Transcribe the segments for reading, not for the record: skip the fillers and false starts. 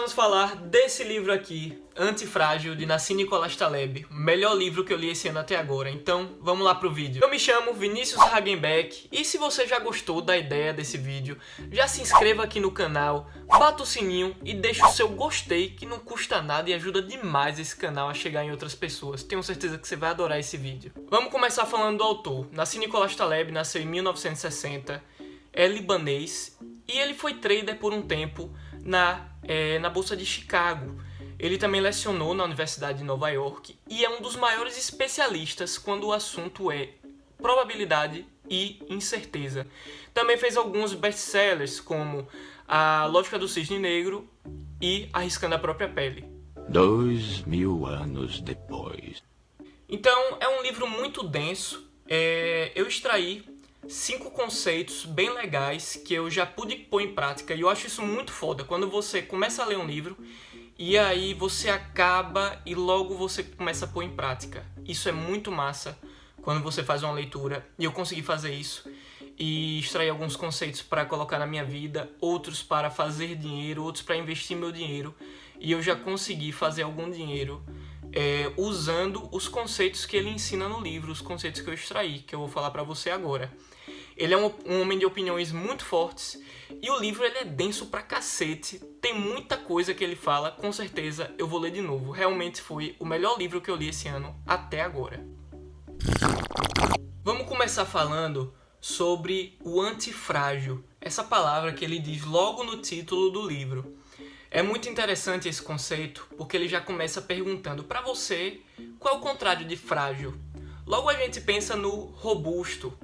vamos falar desse livro aqui, Antifrágil, de Nassim Nicolás Taleb, o melhor livro que eu li esse ano até agora. Então, vamos lá pro vídeo. Eu me chamo Vinícius Hagenbeck e se você já gostou da ideia desse vídeo, já se inscreva aqui no canal, bata o sininho e deixa o seu gostei, que não custa nada e ajuda demais esse canal a chegar em outras pessoas. Tenho certeza que você vai adorar esse vídeo. Vamos começar falando do autor. Nassim Nicolás Taleb nasceu em 1960, é libanês e ele foi trader por um tempo na Bolsa de Chicago. Ele também lecionou na Universidade de Nova York e é um dos maiores especialistas quando o assunto é probabilidade e incerteza. Também fez alguns best-sellers como A Lógica do Cisne Negro e Arriscando a Própria Pele. 2000 anos depois. Então é um livro muito denso. Eu extraí 5 conceitos bem legais que eu já pude pôr em prática e eu acho isso muito foda quando você começa a ler um livro e aí você acaba e logo você começa a pôr em prática. Isso é muito massa quando você faz uma leitura e eu consegui fazer isso e extrair alguns conceitos para colocar na minha vida, outros para fazer dinheiro, outros para investir meu dinheiro e eu já consegui fazer algum dinheiro usando os conceitos que ele ensina no livro, os conceitos que eu extraí, que eu vou falar para você agora. Ele é um homem de opiniões muito fortes e o livro ele é denso pra cacete, tem muita coisa que ele fala, com certeza eu vou ler de novo. Realmente foi o melhor livro que eu li esse ano até agora. Vamos começar falando sobre o antifrágil, essa palavra que ele diz logo no título do livro. É muito interessante esse conceito, porque ele já começa perguntando para você qual é o contrário de frágil. Logo a gente pensa no robusto,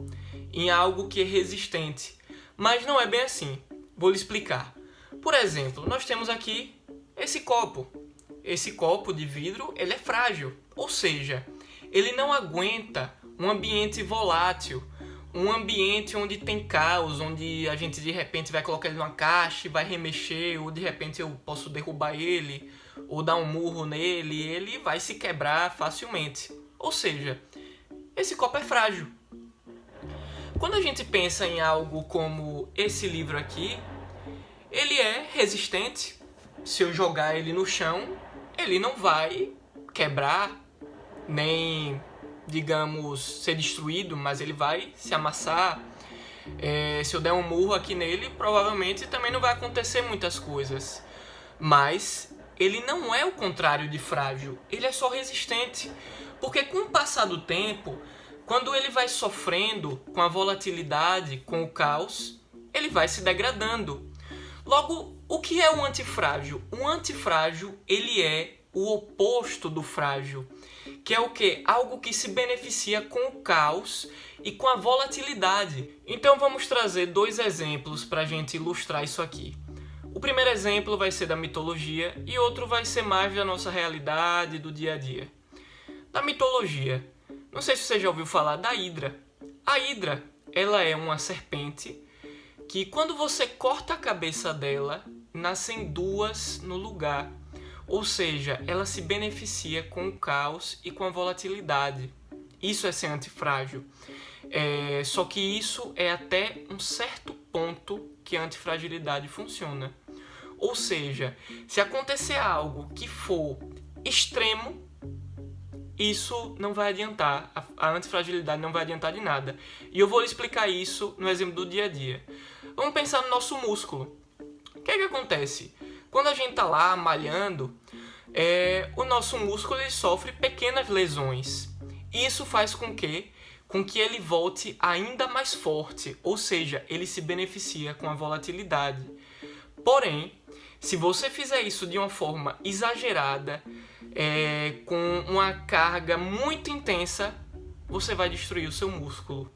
em algo que é resistente, mas não é bem assim. Vou lhe explicar. Por exemplo, nós temos aqui esse copo. Esse copo de vidro, ele é frágil, ou seja, ele não aguenta um ambiente volátil, um ambiente onde tem caos, onde a gente de repente vai colocar ele numa caixa e vai remexer, ou de repente eu posso derrubar ele, ou dar um murro nele e ele vai se quebrar facilmente. Ou seja, esse copo é frágil. Quando a gente pensa em algo como esse livro aqui, ele é resistente. Se eu jogar ele no chão, ele não vai quebrar, nem, digamos, ser destruído, mas ele vai se amassar. Se eu der um murro aqui nele, provavelmente também não vai acontecer muitas coisas. Mas ele não é o contrário de frágil, ele é só resistente. Porque com o passar do tempo, quando ele vai sofrendo com a volatilidade, com o caos, ele vai se degradando. Logo, o que é um antifrágil? Um antifrágil, ele é o oposto do frágil, que é o quê? Algo que se beneficia com o caos e com a volatilidade. Então vamos trazer 2 exemplos para a gente ilustrar isso aqui. O primeiro exemplo vai ser da mitologia e outro vai ser mais da nossa realidade, do dia a dia. Da mitologia, não sei se você já ouviu falar da Hidra. A Hidra, ela é uma serpente que quando você corta a cabeça dela, nascem 2 no lugar. Ou seja, ela se beneficia com o caos e com a volatilidade. Isso é ser antifrágil. Só que isso é até um certo ponto que a antifragilidade funciona. Ou seja, se acontecer algo que for extremo, isso não vai adiantar, a antifragilidade não vai adiantar de nada. E eu vou lhe explicar isso no exemplo do dia a dia. Vamos pensar no nosso músculo. O que é que acontece? Quando a gente está lá malhando, o nosso músculo ele sofre pequenas lesões. E isso faz com que ele volte ainda mais forte, ou seja, ele se beneficia com a volatilidade. Porém, se você fizer isso de uma forma exagerada, com uma carga muito intensa, você vai destruir o seu músculo.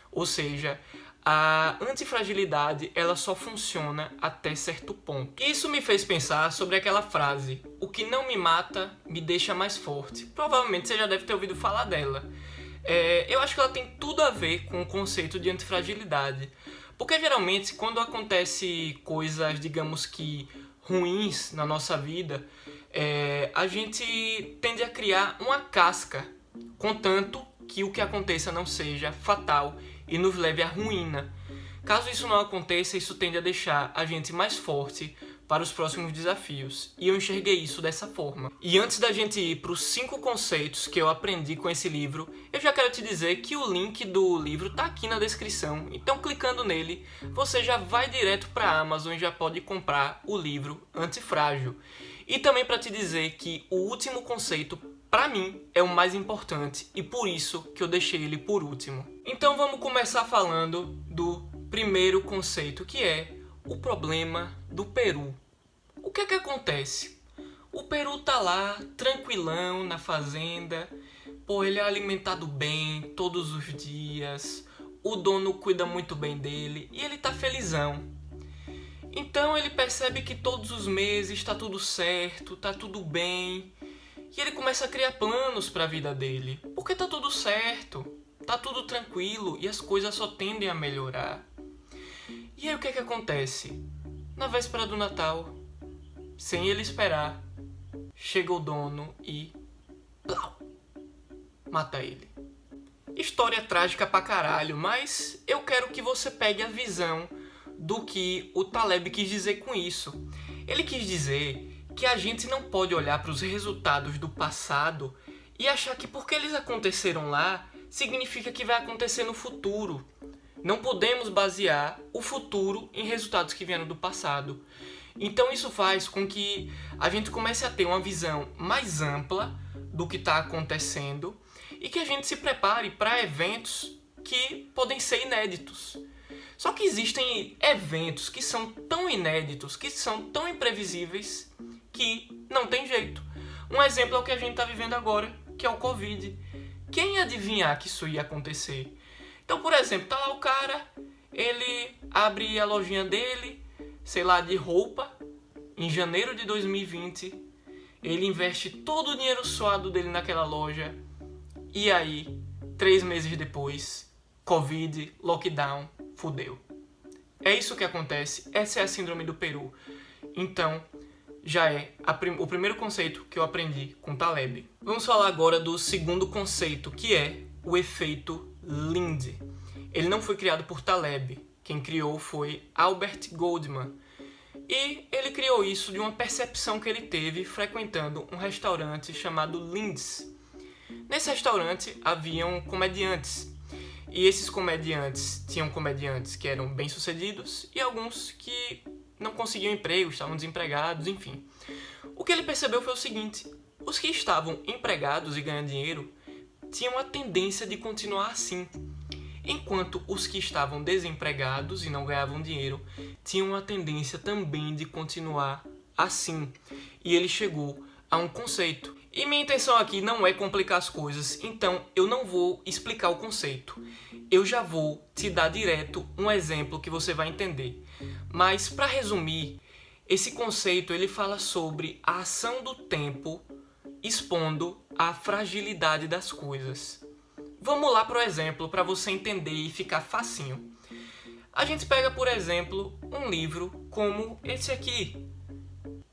Ou seja, a antifragilidade ela só funciona até certo ponto. Isso me fez pensar sobre aquela frase: o que não me mata me deixa mais forte. Provavelmente você já deve ter ouvido falar dela. Eu acho que ela tem tudo a ver com o conceito de antifragilidade. Porque geralmente quando acontece coisas, digamos que ruins na nossa vida, a gente tende a criar uma casca, contanto que o que aconteça não seja fatal e nos leve à ruína. Caso isso não aconteça, isso tende a deixar a gente mais forte para os próximos desafios. E eu enxerguei isso dessa forma. E antes da gente ir para os 5 conceitos que eu aprendi com esse livro, eu já quero te dizer que o link do livro está aqui na descrição. Então, clicando nele, você já vai direto para a Amazon e já pode comprar o livro Antifrágil. E também para te dizer que o último conceito, para mim, é o mais importante e por isso que eu deixei ele por último. Então vamos começar falando do primeiro conceito, que é o problema do Peru. O que é que acontece? O Peru tá lá, tranquilão, na fazenda. Pô, ele é alimentado bem, todos os dias. O dono cuida muito bem dele e ele tá felizão. Então ele percebe que todos os meses tá tudo certo, tá tudo bem. E ele começa a criar planos para a vida dele. Porque tá tudo certo, tá tudo tranquilo e as coisas só tendem a melhorar. E aí o que é que acontece? Na véspera do Natal, sem ele esperar, chega o dono e plau, mata ele. História trágica pra caralho, mas eu quero que você pegue a visão do que o Taleb quis dizer com isso. Ele quis dizer que a gente não pode olhar para os resultados do passado e achar que porque eles aconteceram lá, significa que vai acontecer no futuro. Não podemos basear o futuro em resultados que vieram do passado. Então isso faz com que a gente comece a ter uma visão mais ampla do que está acontecendo e que a gente se prepare para eventos que podem ser inéditos. Só que existem eventos que são tão inéditos, que são tão imprevisíveis, que não tem jeito. Um exemplo é o que a gente está vivendo agora, que é o Covid. Quem ia adivinhar que isso ia acontecer? Então, por exemplo, tá lá o cara, ele abre a lojinha dele, sei lá, de roupa, em janeiro de 2020, ele investe todo o dinheiro suado dele naquela loja, e aí, 3 meses depois, Covid, lockdown, fudeu. É isso que acontece, essa é a síndrome do Peru. Então, já é o primeiro conceito que eu aprendi com Taleb. Vamos falar agora do segundo conceito, que é o efeito Lindy. Ele não foi criado por Taleb, quem criou foi Albert Goldman. E ele criou isso de uma percepção que ele teve frequentando um restaurante chamado Lindy's. Nesse restaurante haviam comediantes. E esses comediantes tinham comediantes que eram bem-sucedidos e alguns que não conseguiam emprego, estavam desempregados, enfim. O que ele percebeu foi o seguinte: os que estavam empregados e ganhando dinheiro tinham a tendência de continuar assim, enquanto os que estavam desempregados e não ganhavam dinheiro tinham a tendência também de continuar assim. E ele chegou a um conceito. E minha intenção aqui não é complicar as coisas, então eu não vou explicar o conceito. Eu já vou te dar direto um exemplo que você vai entender. Mas, para resumir, esse conceito ele fala sobre a ação do tempo expondo a fragilidade das coisas. Vamos lá para o exemplo para você entender e ficar facinho. A gente pega, por exemplo, um livro como esse aqui,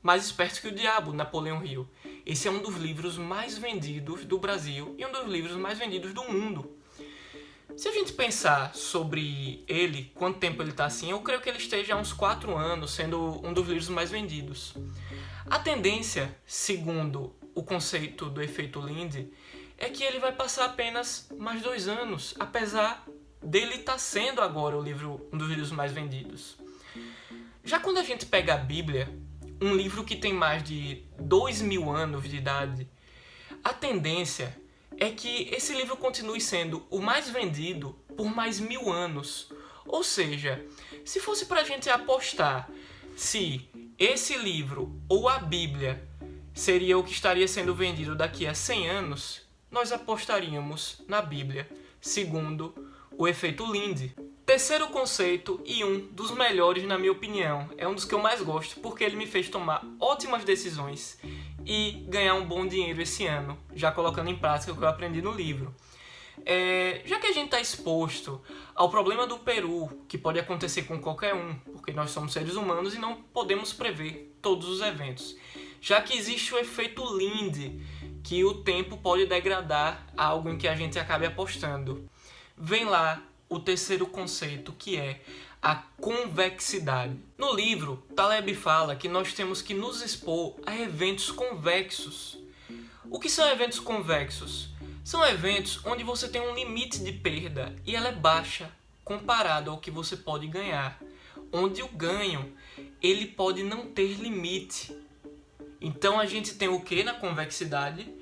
Mais Esperto que o Diabo, Napoleão Hill. Esse é um dos livros mais vendidos do Brasil e um dos livros mais vendidos do mundo. Se a gente pensar sobre ele, quanto tempo ele está assim, eu creio que ele esteja há uns 4 anos, sendo um dos livros mais vendidos. A tendência, segundo o conceito do efeito Lindy, é que ele vai passar apenas mais 2 anos, apesar dele estar sendo agora um dos livros mais vendidos. Já quando a gente pega a Bíblia, um livro que tem mais de 2.000 anos de idade, a tendência é que esse livro continue sendo o mais vendido por mais 1.000 anos. Ou seja, se fosse para a gente apostar se esse livro ou a Bíblia seria o que estaria sendo vendido daqui a 100 anos, nós apostaríamos na Bíblia, segundo o efeito Lindy. Terceiro conceito, e um dos melhores na minha opinião, é um dos que eu mais gosto, porque ele me fez tomar ótimas decisões e ganhar um bom dinheiro esse ano, já colocando em prática o que eu aprendi no livro. Já que a gente está exposto ao problema do Peru, que pode acontecer com qualquer um, porque nós somos seres humanos e não podemos prever todos os eventos. Já que existe o efeito Lindy, que o tempo pode degradar algo em que a gente acabe apostando. Vem lá o terceiro conceito, que é a convexidade. No livro, Taleb fala que nós temos que nos expor a eventos convexos. O que são eventos convexos? São eventos onde você tem um limite de perda e ela é baixa comparado ao que você pode ganhar. Onde o ganho, ele pode não ter limite. Então a gente tem o que na convexidade?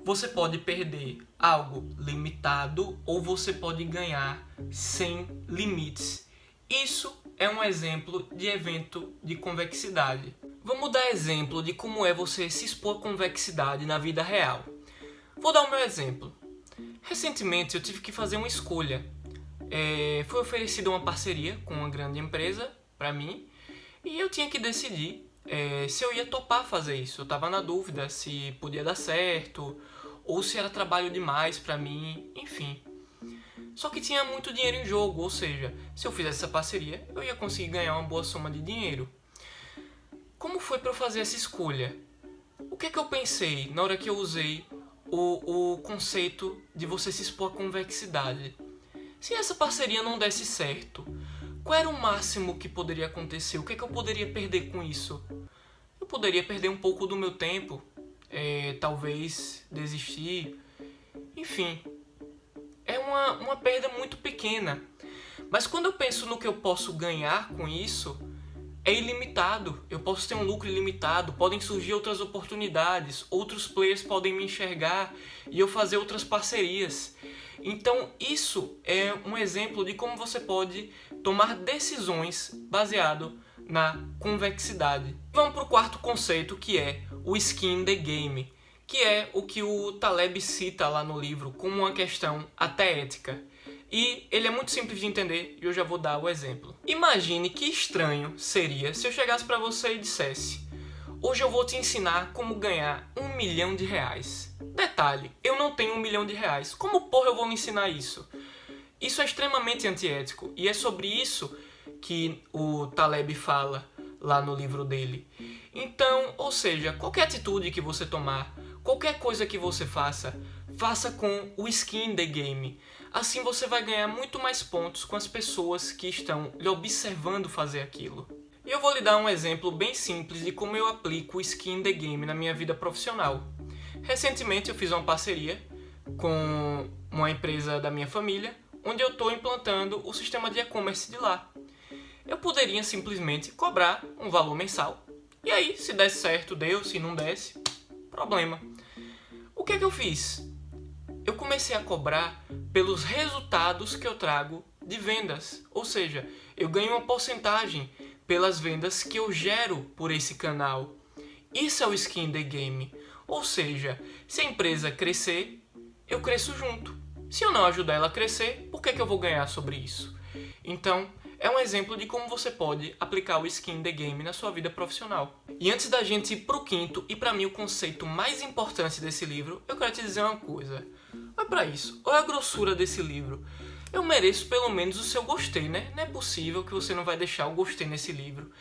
Você pode perder algo limitado ou você pode ganhar sem limites. Isso é um exemplo de evento de convexidade. Vamos dar exemplo de como é você se expor à convexidade na vida real. Vou dar o meu exemplo. Recentemente eu tive que fazer uma escolha. Foi oferecida uma parceria com uma grande empresa para mim e eu tinha que decidir se eu ia topar fazer isso. Eu estava na dúvida se podia dar certo ou se era trabalho demais para mim, enfim. Só que tinha muito dinheiro em jogo, ou seja, se eu fizesse essa parceria, eu ia conseguir ganhar uma boa soma de dinheiro. Como foi para eu fazer essa escolha? O que é que eu pensei na hora que eu usei o conceito de você se expor à convexidade? Se essa parceria não desse certo, qual era o máximo que poderia acontecer? O que é que eu poderia perder com isso? Eu poderia perder um pouco do meu tempo, talvez desistir, enfim. É uma perda muito pequena. Mas quando eu penso no que eu posso ganhar com isso, é ilimitado. Eu posso ter um lucro ilimitado, podem surgir outras oportunidades, outros players podem me enxergar e eu fazer outras parcerias. Então isso é um exemplo de como você pode tomar decisões baseado na convexidade. Vamos para o quarto conceito, que é o skin in the game, que é o que o Taleb cita lá no livro como uma questão até ética. E ele é muito simples de entender e eu já vou dar o exemplo. Imagine que estranho seria se eu chegasse para você e dissesse: hoje eu vou te ensinar como ganhar R$1 milhão. Detalhe, eu não tenho R$1 milhão. Como porra eu vou lhe ensinar isso? Isso é extremamente antiético e é sobre isso que o Taleb fala lá no livro dele. Então, ou seja, qualquer atitude que você tomar, qualquer coisa que você faça, faça com o skin in the game. Assim você vai ganhar muito mais pontos com as pessoas que estão lhe observando fazer aquilo. E eu vou lhe dar um exemplo bem simples de como eu aplico o skin in the game na minha vida profissional. Recentemente eu fiz uma parceria com uma empresa da minha família, onde eu estou implantando o sistema de e-commerce de lá. Eu poderia simplesmente cobrar um valor mensal. E aí, se desse certo, deu. Se não desse, problema. O que é que eu fiz? Eu comecei a cobrar pelos resultados que eu trago de vendas. Ou seja, eu ganho uma porcentagem pelas vendas que eu gero por esse canal. Isso é o skin in the game. Ou seja, se a empresa crescer, eu cresço junto. Se eu não ajudar ela a crescer, por que eu vou ganhar sobre isso? Então, é um exemplo de como você pode aplicar o skin in the game na sua vida profissional. E antes da gente ir pro quinto, e para mim o conceito mais importante desse livro, eu quero te dizer uma coisa. Olha pra isso, olha a grossura desse livro. Eu mereço pelo menos o seu gostei, né? Não é possível que você não vai deixar o gostei nesse livro.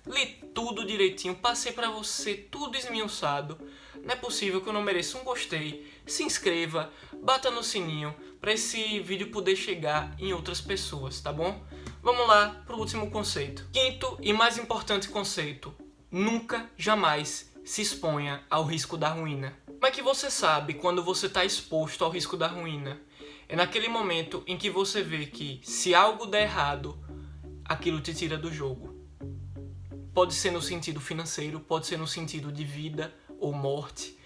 Li tudo direitinho, passei pra você tudo esmiuçado. Não é possível que eu não mereça um gostei. Se inscreva, bata no sininho para esse vídeo poder chegar em outras pessoas, tá bom? Vamos lá pro último conceito. Quinto e mais importante conceito: nunca, jamais se exponha ao risco da ruína. Como é que você sabe quando você está exposto ao risco da ruína? É naquele momento em que você vê que, se algo der errado, aquilo te tira do jogo. Pode ser no sentido financeiro, pode ser no sentido de vida ou morte,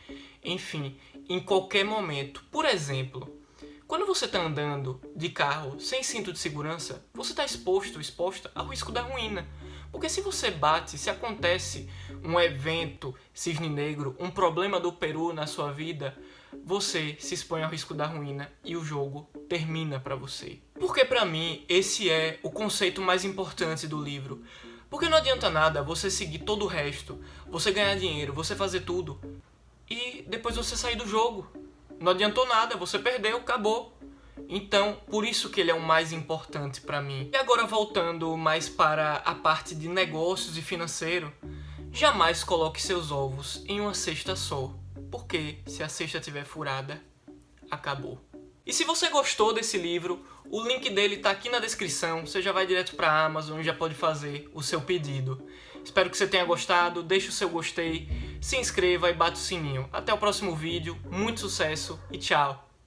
enfim, em qualquer momento. Por exemplo, quando você está andando de carro sem cinto de segurança, você está exposta ao risco da ruína. Porque se você bate, se acontece um evento cisne negro, um problema do Peru na sua vida, você se expõe ao risco da ruína e o jogo termina para você. Porque para mim esse é o conceito mais importante do livro. Porque não adianta nada você seguir todo o resto, você ganhar dinheiro, você fazer tudo e depois você sair do jogo. Não adiantou nada, você perdeu, acabou. Então, por isso que ele é o mais importante para mim. E agora voltando mais para a parte de negócios e financeiro, jamais coloque seus ovos em uma cesta só, porque se a cesta estiver furada, acabou. E se você gostou desse livro, o link dele tá aqui na descrição, você já vai direto para a Amazon e já pode fazer o seu pedido. Espero que você tenha gostado, deixe o seu gostei, se inscreva e bata o sininho. Até o próximo vídeo, muito sucesso e tchau!